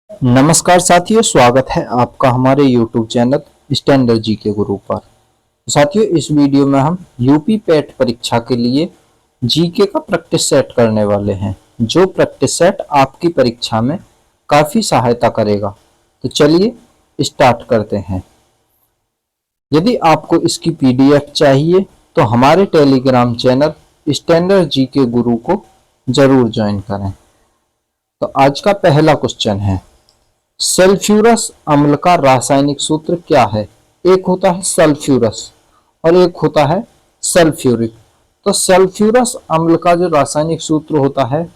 नमस्कार साथियों, स्वागत है आपका हमारे YouTube चैनल स्टैंडर्ड जी के गुरु पर। साथियों, इस वीडियो में हम यूपी पेट परीक्षा के लिए जीके का प्रैक्टिस सेट करने वाले हैं, जो प्रैक्टिस सेट आपकी परीक्षा में काफ़ी सहायता करेगा। तो चलिए स्टार्ट करते हैं। यदि आपको इसकी PDF चाहिए तो हमारे टेलीग्राम चैनल स्टैंडर्ड जी के गुरु को जरूर ज्वाइन करें। तो आज का पहला क्वेश्चन है, सल्फ्यूरस अम्ल का रासायनिक सूत्र क्या है? एक होता है सल्फ्यूरस और एक होता है सल्फ्यूरिक। तो सल्फ्यूरस अम्ल का जो रासायनिक सूत्र होता है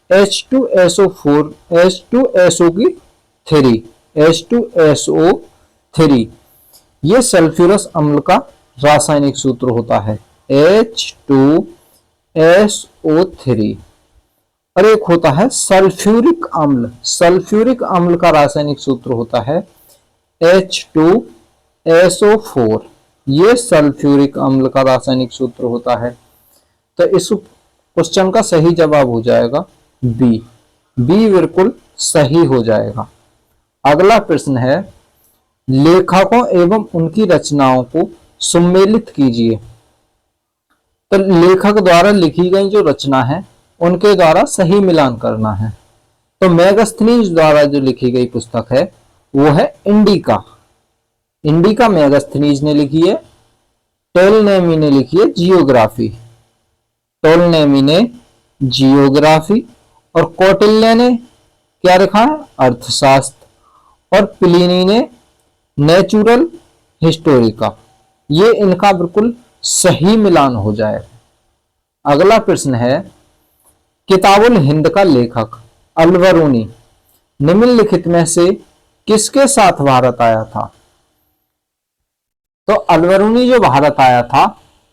H2SO4 H2SO की 3 H2SO3, ये सल्फ्यूरस अम्ल का रासायनिक सूत्र होता है H2SO3। और एक होता है सल्फ्यूरिक अम्ल। सल्फ्यूरिक अम्ल का रासायनिक सूत्र होता है H2SO4। ये सल्फ्यूरिक अम्ल का रासायनिक सूत्र होता है। तो इस क्वेश्चन का सही जवाब हो जाएगा बी। बी बिल्कुल सही हो जाएगा। अगला प्रश्न है, लेखकों एवं उनकी रचनाओं को सम्मिलित कीजिए। तो लेखक द्वारा लिखी गई जो रचना है उनके द्वारा सही मिलान करना है। तो मेगास्थनीज द्वारा जो लिखी गई पुस्तक है वो है इंडिका। इंडिका मेगास्थनीज ने लिखी है। टोलनेमी ने लिखी है जियोग्राफी। टोलनेमी ने जियोग्राफी और कौटिल्य ने क्या लिखा है? अर्थशास्त्र। और प्लिनी ने नेचुरल हिस्टोरिका। ये इनका बिल्कुल सही मिलान हो जाएगा। अगला प्रश्न है, किताबुल हिंद का लेखक अलबरूनी निम्नलिखित में से किसके साथ भारत आया था? तो अलबरूनी जो भारत आया था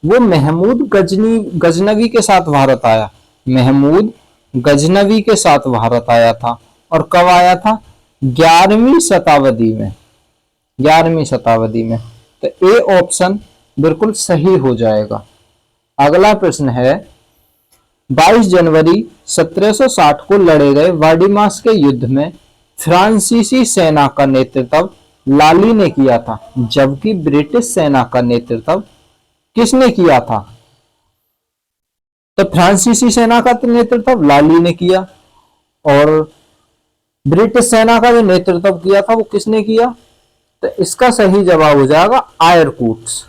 वो महमूद गजनवी के साथ भारत आया। महमूद गजनवी के साथ भारत आया था। और कब आया था? 11वीं शताब्दी में। 11वीं शताब्दी में। तो ए ऑप्शन बिल्कुल सही हो जाएगा। अगला प्रश्न है, 22 जनवरी 1760 को लड़े गए वार्डिमास के युद्ध में फ्रांसीसी सेना का नेतृत्व लाली ने किया था, जबकि ब्रिटिश सेना का नेतृत्व किसने किया था? तो फ्रांसीसी सेना का नेतृत्व लाली ने किया और ब्रिटिश सेना का जो नेतृत्व किया था वो किसने किया? तो इसका सही जवाब हो जाएगा आयरकूट्स।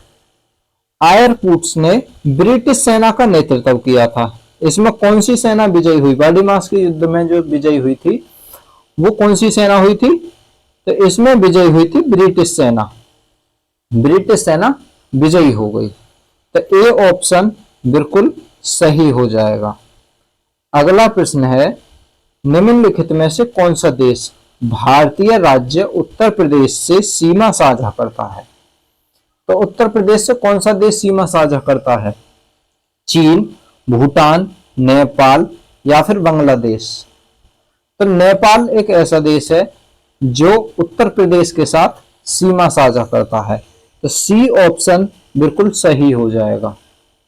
आयरकूट्स ने ब्रिटिश सेना का नेतृत्व किया था। इसमें कौन सी सेना विजयी हुई? वार्डिमास के युद्ध में जो विजयी हुई थी वो कौन सी सेना हुई थी? तो इसमें विजयी हुई थी ब्रिटिश सेना। ब्रिटिश सेना विजयी हो गई। तो ए ऑप्शन बिल्कुल सही हो जाएगा। अगला प्रश्न है, निम्नलिखित में से कौन सा देश भारतीय राज्य उत्तर प्रदेश से सीमा साझा करता है? तो उत्तर प्रदेश से कौन सा देश सीमा साझा करता है? चीन, भूटान, नेपाल या फिर बांग्लादेश? तो नेपाल एक ऐसा देश है जो उत्तर प्रदेश के साथ सीमा साझा करता है। तो सी ऑप्शन बिल्कुल सही हो जाएगा।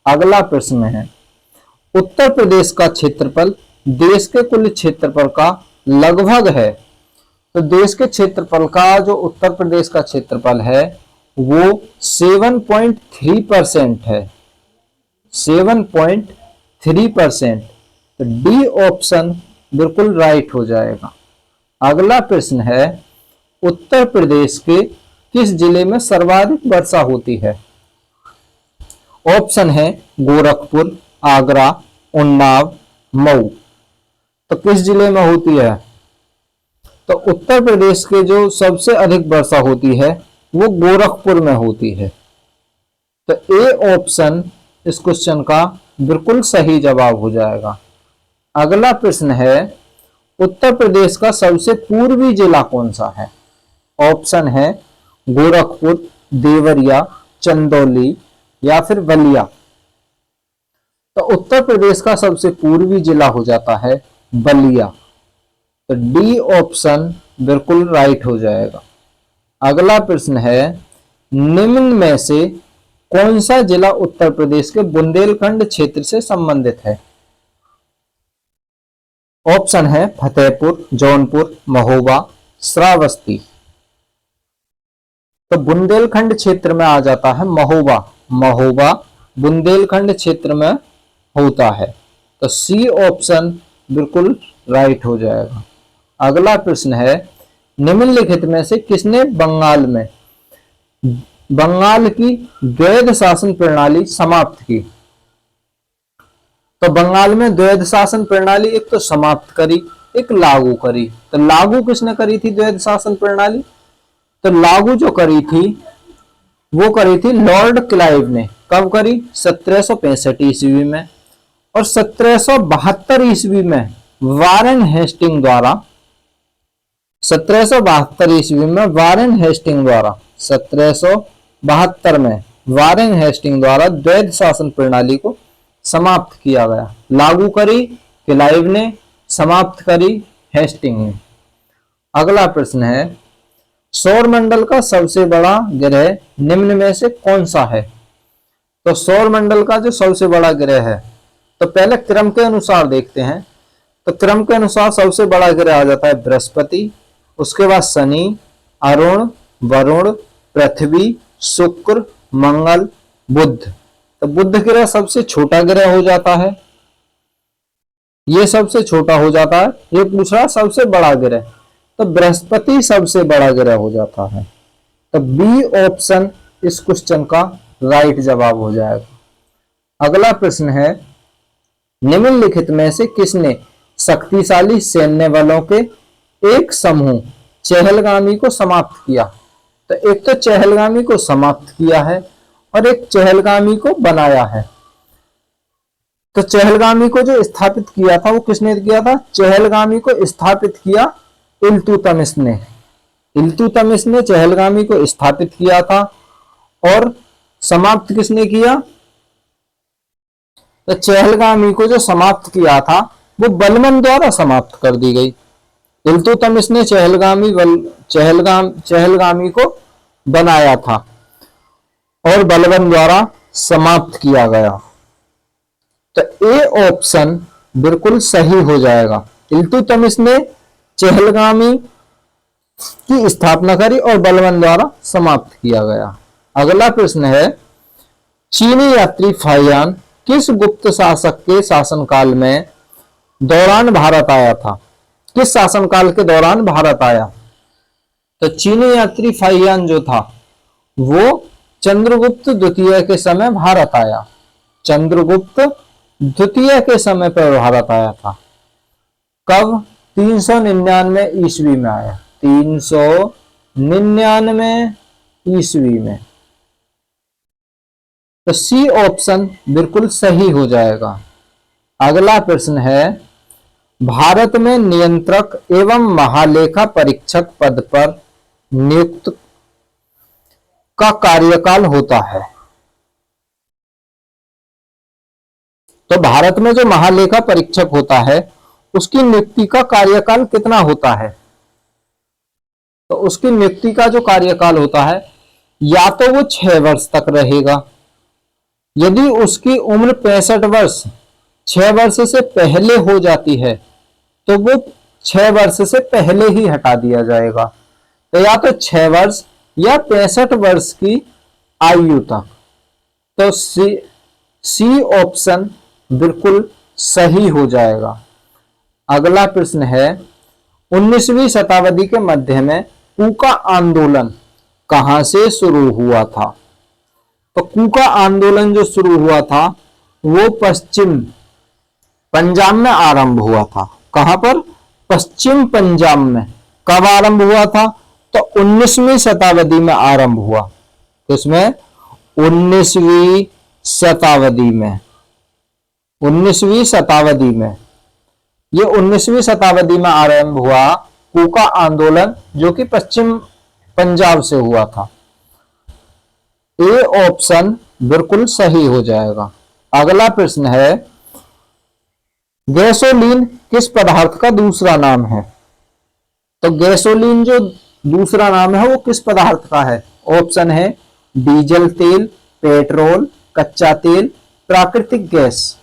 अगला प्रश्न है, उत्तर प्रदेश का क्षेत्रफल देश के कुल क्षेत्रफल का लगभग है। तो देश के क्षेत्रफल का जो उत्तर प्रदेश का क्षेत्रफल है वो 7.3% है। 7.3%। तो डी ऑप्शन बिल्कुल राइट हो जाएगा। अगला प्रश्न है, उत्तर प्रदेश के किस जिले में सर्वाधिक वर्षा होती है? ऑप्शन है गोरखपुर, आगरा, उन्नाव, मऊ। तो किस जिले में होती है? तो उत्तर प्रदेश के जो सबसे अधिक वर्षा होती है वो गोरखपुर में होती है। तो ए ऑप्शन इस क्वेश्चन का बिल्कुल सही जवाब हो जाएगा। अगला प्रश्न है, उत्तर प्रदेश का सबसे पूर्वी जिला कौन सा है? ऑप्शन है गोरखपुर, देवरिया, चंदौली या फिर बलिया। तो उत्तर प्रदेश का सबसे पूर्वी जिला हो जाता है बलिया। तो डी ऑप्शन बिल्कुल राइट हो जाएगा। अगला प्रश्न है, निम्न में से कौन सा जिला उत्तर प्रदेश के बुंदेलखंड क्षेत्र से संबंधित है? ऑप्शन है फतेहपुर, जौनपुर, महोबा, श्रावस्ती। तो बुंदेलखंड क्षेत्र में आ जाता है महोबा। महोबा बुंदेलखंड क्षेत्र में होता है। तो सी ऑप्शन बिल्कुल राइट हो जाएगा। अगला प्रश्न है, निम्नलिखित में से किसने बंगाल की द्वैध शासन प्रणाली समाप्त की? तो बंगाल में द्वैध शासन प्रणाली एक तो समाप्त करी, एक लागू करी। तो लागू किसने करी थी द्वैध शासन प्रणाली? तो लागू जो करी थी वो करी थी लॉर्ड क्लाइव ने। कब करी? 1765 ईस्वी में। और 1772 ईस्वी में वारेन हेस्टिंग द्वारा 1772 ईस्वी में वारेन हेस्टिंग द्वारा 1772 में वारेन हेस्टिंग द्वारा द्वैध शासन प्रणाली को समाप्त किया गया। लागू करी क्लाइव ने, समाप्त करी हेस्टिंग ने। अगला प्रश्न है, सौरमंडल का सबसे बड़ा ग्रह निम्न में से कौन सा है? तो सौरमंडल का जो सबसे बड़ा ग्रह है, तो पहले क्रम के अनुसार देखते हैं। तो क्रम के अनुसार सबसे बड़ा ग्रह आ जाता है बृहस्पति, उसके बाद शनि, अरुण, वरुण, पृथ्वी, शुक्र, मंगल, बुध। तो बुध ग्रह सबसे छोटा ग्रह हो जाता है, ये सबसे छोटा हो जाता है। ये पूछ रहा सबसे बड़ा ग्रह, तो बृहस्पति सबसे बड़ा ग्रह हो जाता है। तो बी ऑप्शन इस क्वेश्चन का राइट जवाब हो जाएगा। अगला प्रश्न है, निम्नलिखित में से किसने शक्तिशाली सैन्य बलों के एक समूह चहलगामी को समाप्त किया? तो एक तो चहलगामी को समाप्त किया है और एक चहलगामी को बनाया है। तो चहलगामी को जो स्थापित किया था वो किसने किया था? चहलगामी को स्थापित किया इल्तुतमिश ने। इल्तुतमिश ने चहलगामी को स्थापित किया था। और समाप्त किसने किया? तो चहलगामी को जो समाप्त किया था वो बलबन द्वारा समाप्त कर दी गई। इल्तुतमिश ने चहलगामी को बनाया था और बलबन द्वारा समाप्त किया गया। तो ए ऑप्शन बिल्कुल सही हो जाएगा। इल्तुतमिश ने चहलगामी की स्थापना करी और बलबन द्वारा समाप्त किया गया। अगला प्रश्न है, चीनी यात्री फाहियान किस गुप्त शासक के शासनकाल में दौरान भारत आया था? किस शासनकाल के दौरान भारत आया? तो चीनी यात्री फाहियान जो था वो चंद्रगुप्त द्वितीय के समय भारत आया। चंद्रगुप्त द्वितीय के समय पर भारत आया था। कब? 399 ईस्वी में आया। 399 ईस्वी में। तो सी ऑप्शन बिल्कुल सही हो जाएगा। अगला प्रश्न है, भारत में नियंत्रक एवं महालेखा परीक्षक पद पर नियुक्त का कार्यकाल होता है। तो भारत में जो महालेखा परीक्षक होता है उसकी नियुक्ति का कार्यकाल कितना होता है? तो उसकी नियुक्ति का जो कार्यकाल होता है या तो वो 6 वर्ष तक रहेगा, यदि उसकी उम्र 65 वर्ष 6 वर्ष से पहले हो जाती है तो वो 6 वर्ष से पहले ही हटा दिया जाएगा। तो या तो 6 वर्ष या 65 वर्ष की आयु तक। तो सी ऑप्शन बिल्कुल सही हो जाएगा। अगला प्रश्न है, 19वीं शताब्दी के मध्य में कूका आंदोलन कहां से शुरू हुआ था? तो कूका आंदोलन जो शुरू हुआ था वो पश्चिम पंजाब में आरंभ हुआ था। कहां पर? पश्चिम पंजाब में। कब आरंभ हुआ था? तो 19वीं शताब्दी में आरंभ हुआ। किसमें? 19वीं शताब्दी में। 19वीं शताब्दी में ये 19वीं शताब्दी में आरंभ हुआ कूका आंदोलन, जो कि पश्चिम पंजाब से हुआ था। ए ऑप्शन बिल्कुल सही हो जाएगा। अगला प्रश्न है, गैसोलीन किस पदार्थ का दूसरा नाम है? तो गैसोलीन जो दूसरा नाम है वो किस पदार्थ का है? ऑप्शन है डीजल तेल, पेट्रोल, कच्चा तेल, प्राकृतिक गैस।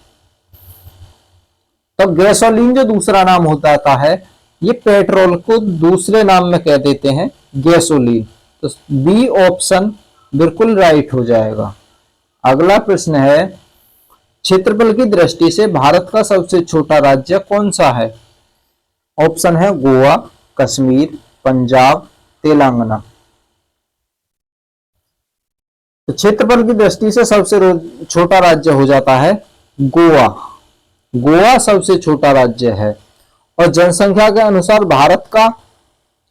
तो गैसोलीन जो दूसरा नाम होता है ये पेट्रोल को दूसरे नाम में कह देते हैं गैसोलीन। तो बी ऑप्शन बिल्कुल राइट हो जाएगा। अगला प्रश्न है, क्षेत्रफल की दृष्टि से भारत का सबसे छोटा राज्य कौन सा है? ऑप्शन है गोवा, कश्मीर, पंजाब, तेलंगाना। तो क्षेत्रफल की दृष्टि से सबसे छोटा राज्य हो जाता है गोवा। गोवा सबसे छोटा राज्य है और जनसंख्या के अनुसार भारत का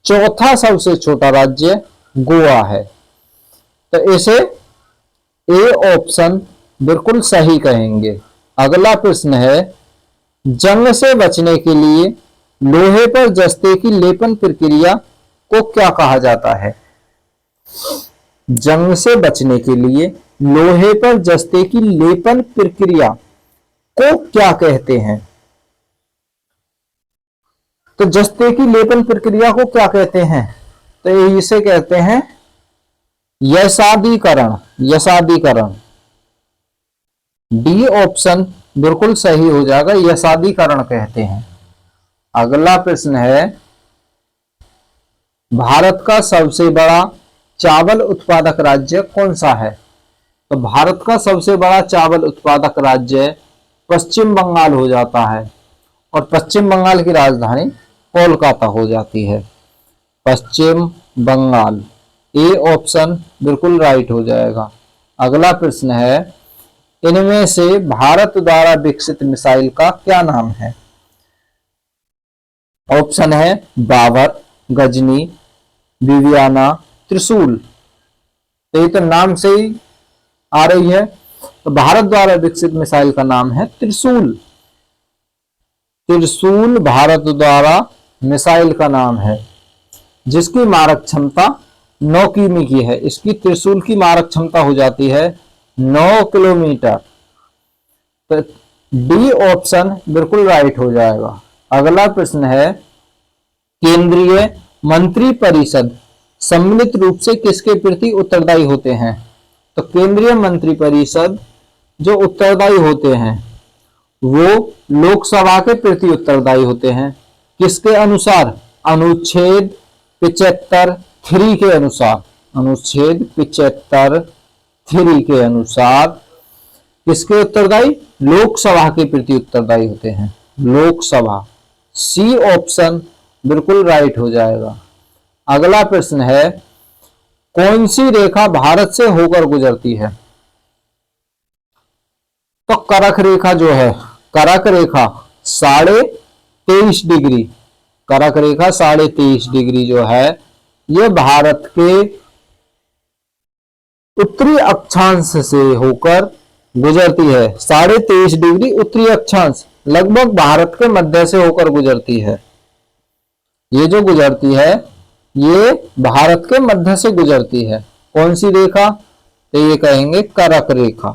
चौथा सबसे छोटा राज्य गोवा है। तो इसे ए ऑप्शन बिल्कुल सही कहेंगे। अगला प्रश्न है, जंग से बचने के लिए लोहे पर जस्ते की लेपन प्रक्रिया को क्या कहा जाता है? जंग से बचने के लिए लोहे पर जस्ते की लेपन प्रक्रिया को क्या कहते हैं? तो जस्ते की लेपन प्रक्रिया को क्या कहते हैं? तो इसे कहते हैं यशादीकरण। यशादीकरण डी ऑप्शन बिल्कुल सही हो जाएगा, यशादीकरण कहते हैं। अगला प्रश्न है, भारत का सबसे बड़ा चावल उत्पादक राज्य कौन सा है? तो भारत का सबसे बड़ा चावल उत्पादक राज्य पश्चिम बंगाल हो जाता है और पश्चिम बंगाल की राजधानी कोलकाता हो जाती है। पश्चिम बंगाल, ए ऑप्शन बिल्कुल राइट हो जाएगा। अगला प्रश्न है, इनमें से भारत द्वारा विकसित मिसाइल का क्या नाम है? ऑप्शन है बाबर, गजनी, विवियाना, त्रिशूल। तो ये तो नाम से ही आ रही है। तो भारत द्वारा विकसित मिसाइल का नाम है त्रिशूल। त्रिशूल भारत द्वारा मिसाइल का नाम है, जिसकी मारक क्षमता 9 किमी की है। इसकी त्रिशूल की मारक क्षमता हो जाती है 9 किलोमीटर। तो डी ऑप्शन बिल्कुल राइट हो जाएगा। अगला प्रश्न है, केंद्रीय मंत्री परिषद सम्मिलित रूप से किसके प्रति उत्तरदायी होते हैं? तो केंद्रीय मंत्री परिषद जो उत्तरदायी होते हैं वो लोकसभा के प्रति उत्तरदायी होते हैं। किसके अनुसार? अनुच्छेद 75(3) के अनुसार। अनुच्छेद 75(3) के अनुसार किसके उत्तरदायी? लोकसभा के प्रति उत्तरदायी होते हैं। लोकसभा, सी ऑप्शन बिल्कुल राइट हो जाएगा। अगला प्रश्न है, कौन सी रेखा भारत से होकर गुजरती है? तो करक रेखा जो है, करक रेखा 23.5 डिग्री, करक रेखा 23.5 डिग्री जो है यह भारत के उत्तरी अक्षांश से होकर गुजरती है। 23.5 डिग्री उत्तरी अक्षांश लगभग भारत के मध्य से होकर गुजरती है। ये जो गुजरती है ये भारत के मध्य से गुजरती है। कौन सी रेखा? तो ये कहेंगे करक रेखा।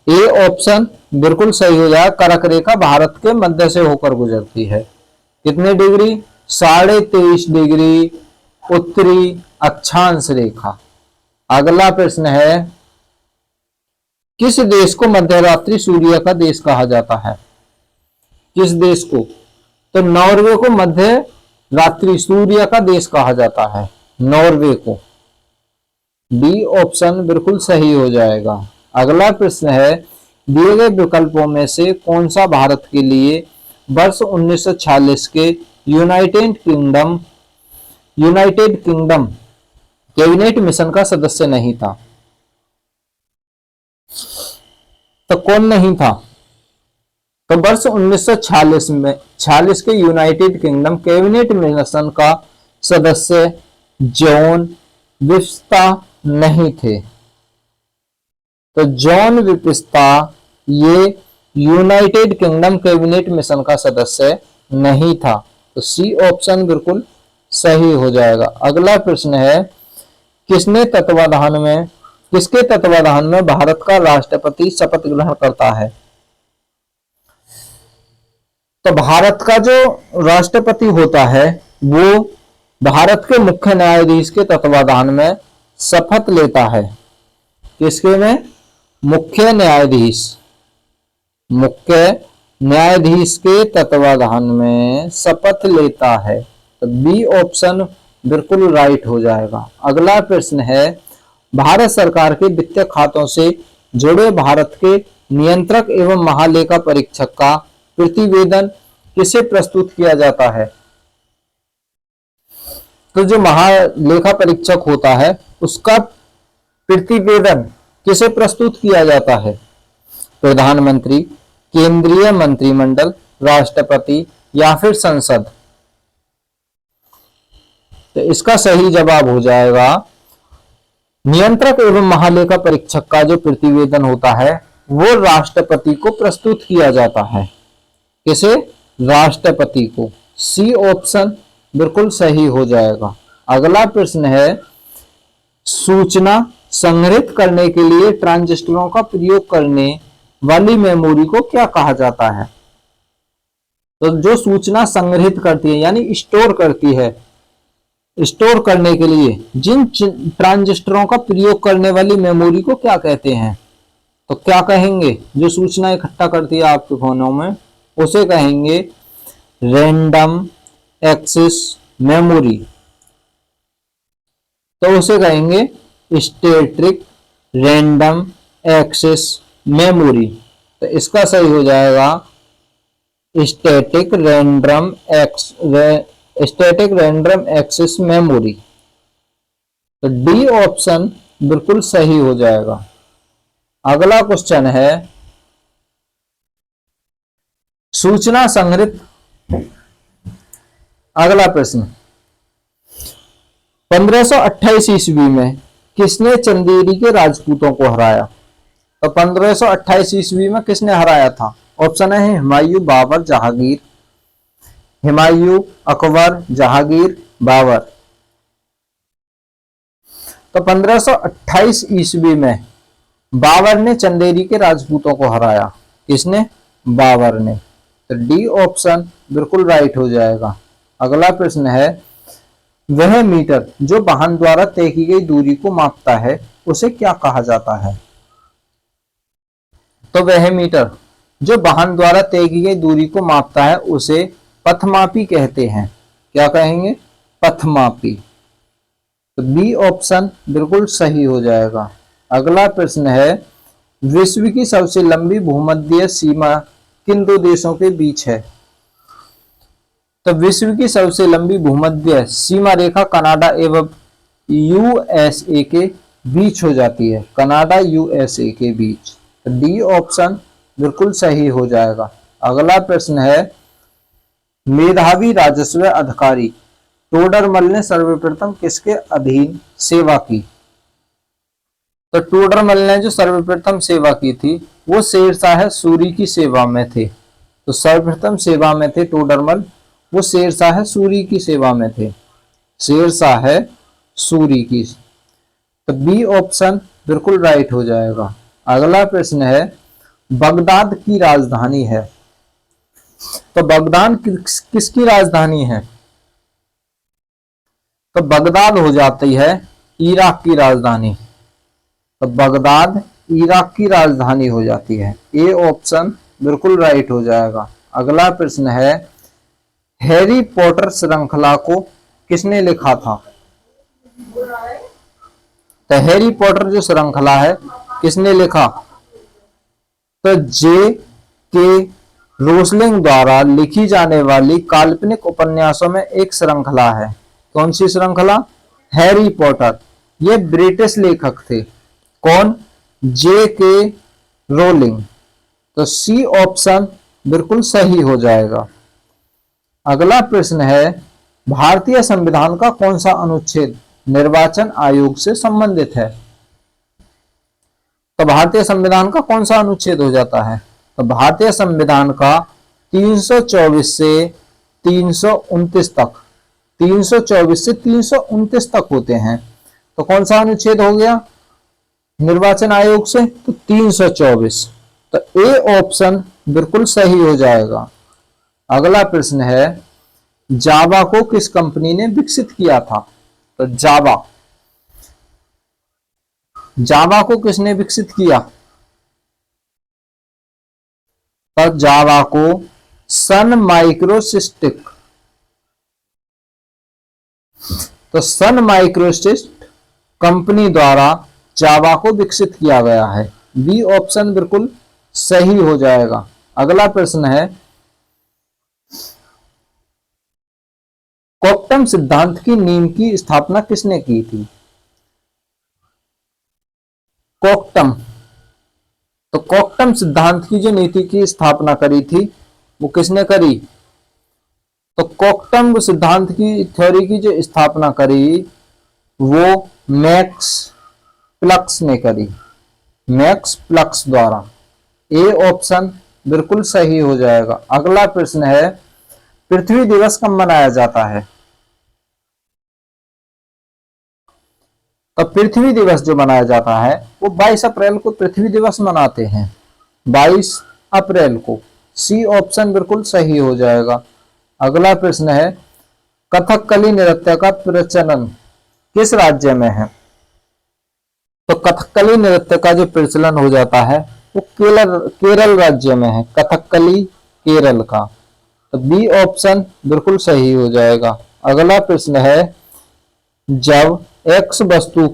ए ऑप्शन बिल्कुल सही हो जाएगा। करक रेखा भारत के मध्य से होकर गुजरती है। कितने डिग्री? 23.5 डिग्री उत्तरी अक्षांश रेखा। अगला प्रश्न है, किस देश को मध्यरात्रि सूर्य का देश कहा जाता है? किस देश को? तो नॉर्वे को मध्य रात्रि सूर्य का देश कहा जाता है, नॉर्वे को। डी ऑप्शन बिल्कुल सही हो जाएगा। अगला प्रश्न है, दिए गए विकल्पों में से कौन सा भारत के लिए वर्ष 1946 के यूनाइटेड किंगडम कैबिनेट मिशन का सदस्य नहीं था? तो कौन नहीं था? तो वर्ष 1946 में 46 के यूनाइटेड किंगडम कैबिनेट मिशन का सदस्य जॉन विप्स्ता नहीं थे। तो जॉन विप्स्ता ये यूनाइटेड किंगडम कैबिनेट मिशन का सदस्य नहीं था। तो सी ऑप्शन बिल्कुल सही हो जाएगा। अगला प्रश्न है, किसके तत्वाधान में भारत का राष्ट्रपति शपथ ग्रहण करता है? तो भारत का जो राष्ट्रपति होता है वो भारत के मुख्य न्यायाधीश के तत्वाधान में शपथ लेता है। किसके में? मुख्य न्यायाधीश न्यायाधीश के तत्वाधान में शपथ लेता है। तो बी ऑप्शन बिल्कुल राइट हो जाएगा। अगला प्रश्न है, भारत सरकार के वित्तीय खातों से जुड़े भारत के नियंत्रक एवं महालेखा परीक्षक का प्रतिवेदन किसे प्रस्तुत किया जाता है? तो जो महालेखा परीक्षक होता है उसका प्रतिवेदन किसे प्रस्तुत किया जाता है? प्रधानमंत्री, केंद्रीय मंत्रिमंडल, राष्ट्रपति या फिर संसद? तो इसका सही जवाब हो जाएगा, नियंत्रक एवं महालेखा परीक्षक का जो प्रतिवेदन होता है वो राष्ट्रपति को प्रस्तुत किया जाता है। किसे? राष्ट्रपति को। सी ऑप्शन बिल्कुल सही हो जाएगा। अगला प्रश्न है, सूचना संग्रहित करने के लिए ट्रांजिस्टरों का प्रयोग करने वाली मेमोरी को क्या कहा जाता है? तो जो सूचना संग्रहित करती है यानी स्टोर करती है, स्टोर करने के लिए जिन ट्रांजिस्टरों का प्रयोग करने वाली मेमोरी को क्या कहते हैं? तो क्या कहेंगे? जो सूचना इकट्ठा करती है आपके फोनों में उसे कहेंगे रैंडम एक्सेस मेमोरी। तो उसे कहेंगे स्टैटिक रैंडम एक्सेस मेमोरी। तो इसका सही हो जाएगा स्टैटिक रैंडम एक्सेस मेमोरी। तो डी ऑप्शन बिल्कुल सही हो जाएगा। अगला क्वेश्चन है, सूचना संग्रहित। अगला प्रश्न, 1528 ईस्वी में किसने चंदेरी के राजपूतों को हराया? तो 1528 ईस्वी में किसने हराया था? ऑप्शन है हुमायूं, बाबर, जहांगीर। हुमायूं, अकबर, जहांगीर, बाबर। तो 1528 ईस्वी में बाबर ने चंदेरी के राजपूतों को हराया। किसने? बाबर ने। तो डी ऑप्शन बिल्कुल राइट हो जाएगा। अगला प्रश्न है, वह मीटर जो वाहन द्वारा तय की गई दूरी को मापता है उसे क्या कहा जाता है? तो वह मीटर जो वाहन द्वारा तय की गई दूरी को मापता है उसे पथमापी कहते हैं। क्या कहेंगे? पथमापी। तो बी ऑप्शन बिल्कुल सही हो जाएगा। अगला प्रश्न है, विश्व की सबसे लंबी भूमध्य सीमा किन दो देशों के बीच है? तो विश्व की सबसे लंबी भूमध्य सीमा रेखा कनाडा एवं यूएसए के बीच हो जाती है। कनाडा यूएसए के बीच। तो डी ऑप्शन बिल्कुल सही हो जाएगा। अगला प्रश्न है, मेधावी राजस्व अधिकारी टोडरमल ने सर्वप्रथम किसके अधीन सेवा की? तो टोडरमल ने जो सर्वप्रथम सेवा की थी वो शेरशाह सूरी की सेवा में थे। तो सर्वप्रथम सेवा में थे टोडरमल, वो शेरशाह सूरी की सेवा में थे। शेरशाह सूरी की। तो बी ऑप्शन बिल्कुल राइट हो जाएगा। अगला प्रश्न है, बगदाद की राजधानी है। तो बगदाद किसकी राजधानी है? तो बगदाद हो जाती है इराक की राजधानी। तो बगदाद इराक की राजधानी हो जाती है। ए ऑप्शन बिल्कुल राइट हो जाएगा। अगला प्रश्न है, हैरी पॉटर श्रृंखला को किसने लिखा था? तो हैरी पॉटर जो श्रृंखला है किसने लिखा? तो जे के रोसलिंग द्वारा लिखी जाने वाली काल्पनिक उपन्यासों में एक श्रृंखला है। कौन सी श्रृंखला? Harry Potter. ये ब्रिटिश लेखक थे। कौन? जे के रोलिंग। तो सी ऑप्शन बिल्कुल सही हो जाएगा। अगला प्रश्न है, भारतीय संविधान का कौन सा अनुच्छेद निर्वाचन आयोग से संबंधित है? तो भारतीय संविधान का कौन सा अनुच्छेद हो जाता है? तो भारतीय संविधान का 324 से 329 तक, 324 से 329 तक होते हैं। तो कौन सा अनुच्छेद हो गया निर्वाचन आयोग से? तो 324। तो ए ऑप्शन बिल्कुल सही हो जाएगा। अगला प्रश्न है, जावा को किस कंपनी ने विकसित किया था? तो जावा को किसने विकसित किया? तो जावा को सन माइक्रोसिस्टिक, तो सन माइक्रोसिस्ट कंपनी द्वारा जावा को विकसित किया गया है। बी ऑप्शन बिल्कुल सही हो जाएगा। अगला प्रश्न है, कोप्टम सिद्धांत की नींव की स्थापना किसने की थी? कोप्टम, तो कोप्टम सिद्धांत की जो नीति की स्थापना करी थी वो किसने करी? तो कोप्टम सिद्धांत की थ्योरी की जो स्थापना करी वो मैक्स प्लक्स ने करी, मैक्स प्लक्स द्वारा। ए ऑप्शन बिल्कुल सही हो जाएगा। अगला प्रश्न है, पृथ्वी दिवस कब मनाया जाता है? तो पृथ्वी दिवस जो मनाया जाता है वो 22 अप्रैल को पृथ्वी दिवस मनाते हैं, 22 अप्रैल को। सी ऑप्शन बिल्कुल सही हो जाएगा। अगला प्रश्न है, कथकली नृत्य का प्रचलन किस राज्य में है? तो कथकली नृत्य का जो प्रचलन हो जाता है वो केरल राज्य में है, कथकली केरल का। तो बी ऑप्शन बिल्कुल सही हो जाएगा। अगला प्रश्न है, जब एक्स वस्तु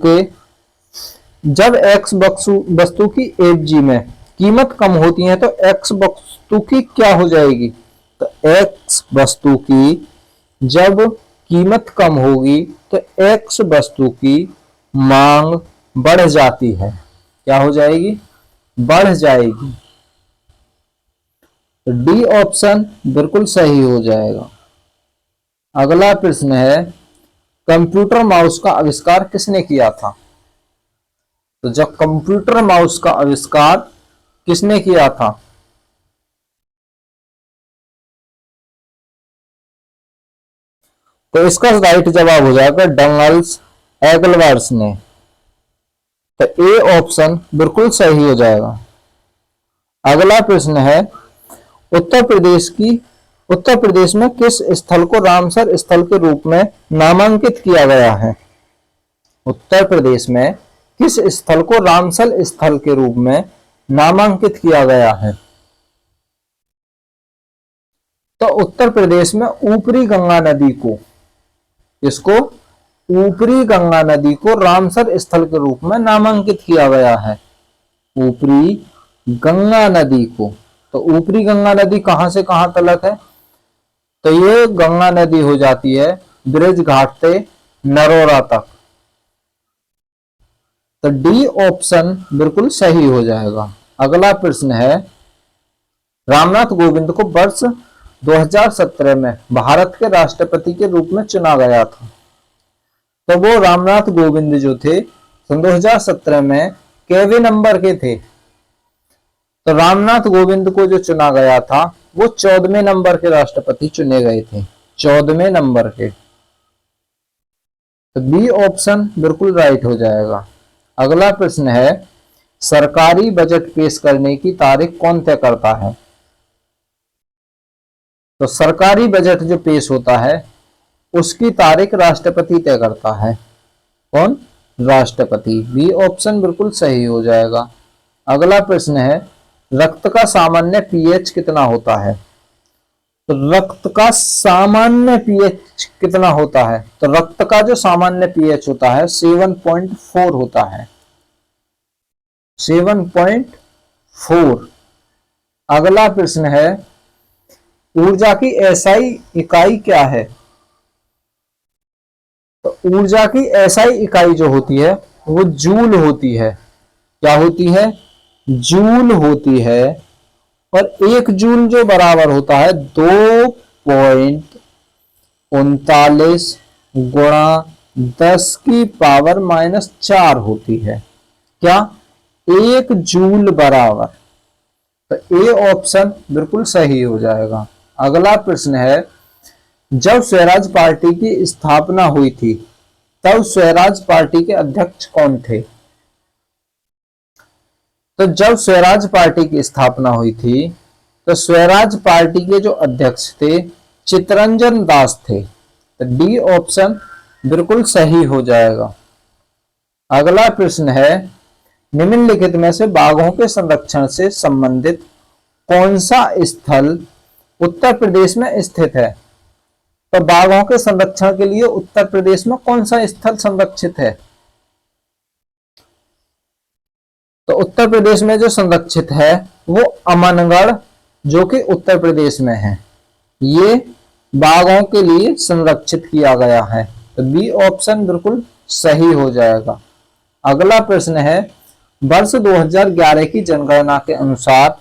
की एफजी में कीमत कम होती है तो एक्स वस्तु की क्या हो जाएगी? तो एक्स वस्तु की जब कीमत कम होगी तो एक्स वस्तु की मांग बढ़ जाती है। क्या हो जाएगी? बढ़ जाएगी। तो डी ऑप्शन बिल्कुल सही हो जाएगा। अगला प्रश्न है, कंप्यूटर माउस का आविष्कार किसने किया था? तो जब कंप्यूटर माउस का आविष्कार किसने किया था? तो इसका राइट जवाब हो जाएगा डंगल्स एगलवर्स ने। तो ए ऑप्शन बिल्कुल सही हो जाएगा। अगला प्रश्न है, उत्तर प्रदेश में किस स्थल को रामसर स्थल के रूप में नामांकित किया गया है? उत्तर प्रदेश में किस स्थल को रामसर स्थल के रूप में नामांकित किया गया है? तो उत्तर प्रदेश में ऊपरी गंगा नदी को, इसको ऊपरी गंगा नदी को रामसर स्थल के रूप में नामांकित किया गया है, ऊपरी गंगा नदी को। तो ऊपरी गंगा नदी कहां से कहां तलक है? तो ये गंगा नदी हो जाती है ब्रिज घाट से नरोरा तक। तो डी ऑप्शन बिल्कुल सही हो जाएगा। अगला प्रश्न है, रामनाथ कोविंद को वर्ष 2017 में भारत के राष्ट्रपति के रूप में चुना गया था। तो वो रामनाथ कोविंद जो थे सन 2017 में केवे नंबर के थे? तो रामनाथ कोविंद को जो चुना गया था वो 14वें नंबर के राष्ट्रपति चुने गए थे, 14वें नंबर के। तो बी ऑप्शन बिल्कुल राइट हो जाएगा। अगला प्रश्न है, सरकारी बजट पेश करने की तारीख कौन तय करता है? तो सरकारी बजट जो पेश होता है उसकी तारीख राष्ट्रपति तय करता है। कौन? राष्ट्रपति। बी ऑप्शन बिल्कुल सही हो जाएगा। अगला प्रश्न है, रक्त का सामान्य पीएच कितना होता है? तो रक्त का सामान्य पीएच कितना होता है? तो रक्त का जो सामान्य पीएच होता है 7.4 होता है, 7.4। अगला प्रश्न है, ऊर्जा की एसआई इकाई क्या है? तो ऊर्जा की एसआई इकाई जो होती है वो जूल होती है। क्या होती है? जूल होती है। और एक जूल जो बराबर होता है 2.39 गुणा 10 की पावर -4 होती है। क्या? एक जूल बराबर। तो ए ऑप्शन बिल्कुल सही हो जाएगा। अगला प्रश्न है, जब स्वराज पार्टी की स्थापना हुई थी तब स्वराज पार्टी के अध्यक्ष कौन थे? तो जब स्वराज पार्टी की स्थापना हुई थी तो स्वराज पार्टी के जो अध्यक्ष थे चितरंजन दास थे। तो डी ऑप्शन बिल्कुल सही हो जाएगा। अगला प्रश्न है, निम्नलिखित में से बाघों के संरक्षण से संबंधित कौन सा स्थल उत्तर प्रदेश में स्थित है? तो बाघों के संरक्षण के लिए उत्तर प्रदेश में कौन सा स्थल संरक्षित है? तो उत्तर प्रदेश में जो संरक्षित है वो अमनगढ़, जो कि उत्तर प्रदेश में है, ये बाघों के लिए संरक्षित किया गया है। तो बी ऑप्शन बिल्कुल सही हो जाएगा। अगला प्रश्न है, वर्ष 2011 की जनगणना के अनुसार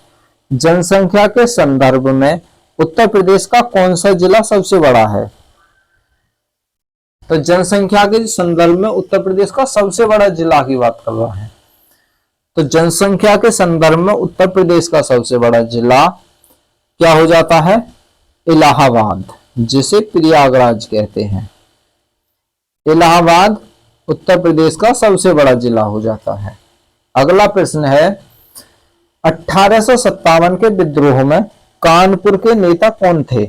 जनसंख्या के संदर्भ में उत्तर प्रदेश का कौन सा जिला सबसे बड़ा है? तो जनसंख्या के संदर्भ में उत्तर प्रदेश का सबसे बड़ा जिला की बात कर रहा है। तो जनसंख्या के संदर्भ में उत्तर प्रदेश का सबसे बड़ा जिला क्या हो जाता है? इलाहाबाद, जिसे प्रयागराज कहते हैं। इलाहाबाद उत्तर प्रदेश का सबसे बड़ा जिला हो जाता है। अगला प्रश्न है, 1857 के विद्रोह में कानपुर के नेता कौन थे?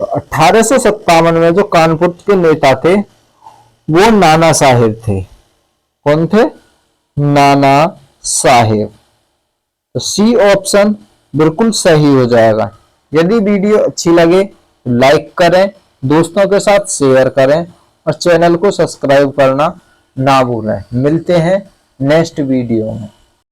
तो 1857 में जो कानपुर के नेता थे वो नाना साहेब थे। कौन थे? नाना साहेब। तो सी ऑप्शन बिल्कुल सही हो जाएगा। यदि वीडियो अच्छी लगे तो लाइक करें, दोस्तों के साथ शेयर करें और चैनल को सब्सक्राइब करना ना भूलें। मिलते हैं नेक्स्ट वीडियो में।